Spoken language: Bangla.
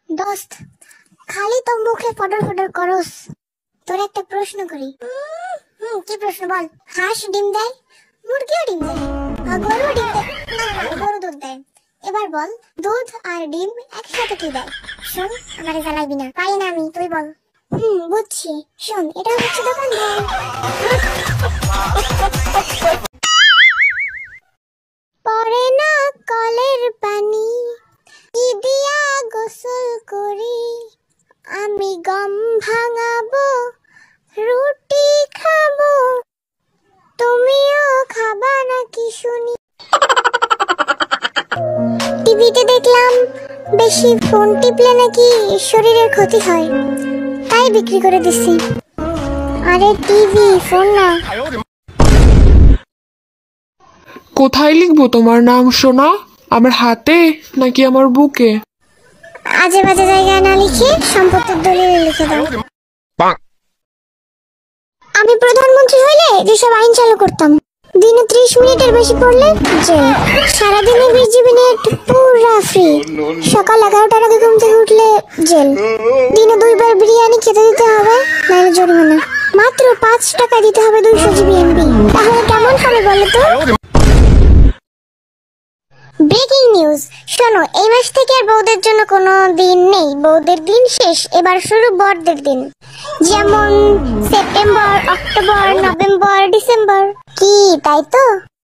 দোস্ত, খালি তো মুখে ফটর ফটর করস। তোর একটা প্রশ্ন করি। কি প্রশ্ন বল। হাঁস ডিম দেয়, মুরগিও ডিম দেয়, গরুও ডিম দেয়। না, গরু দুধ দেয়। এবার বল, দুধ আর ডিম একসাথে কি দেয়? শোন, আমারে জ্বালাইবি না, পারি না আমি, তুই বল। বুঝছি। শোন, এটা হচ্ছে দোকানদার। পরে না কলের পানি, কি দিয়া গোসল করি, আমি গম ভাঙাবো, রুটি খাবো, তুমিও খাবা নাকি শুনি। টিভিতে দেখলাম বেশি ফোন টিপলে নাকি শরীরের ক্ষতি হয়, তাই বিক্রি করে দিছি। আরে টিভি, ফোন না। কোথায় লিখবো তোমার নাম সোনা? আমার হাতে নাকি আমার বুকে? আজে বাজে জায়গায় না লিখে সম্পত্তির দলিলে লিখে দাও। আমি প্রধানমন্ত্রী হইলে যেসব আইন চালু করতাম, দিনে 30 মিনিটের বেশি পড়লে জেল, সারাদিনে 20 জিবি নেট পুরা ফ্রি, সকাল 11টার আগে ঘুম থেকে উঠলে জেল, দিনে 2 বার বিরিয়ানি খেতে দিতে হবে, নাহলে জরিমানা, মাত্র 5 টাকা দিতে হবে 200 জিবি এমবি। তাহলে কেমন হবে বলো তো? ব্রেকিং নিউজ, শোনো, এই মাস থেকে আর বউদের জন্য কোনো দিন নেই। বউদের দিন শেষ, এবার শুরু বরদের দিন। যেমন সেপ্টেম্বর, অক্টোবর, নভেম্বর, ডিসেম্বর। কি তাই তো?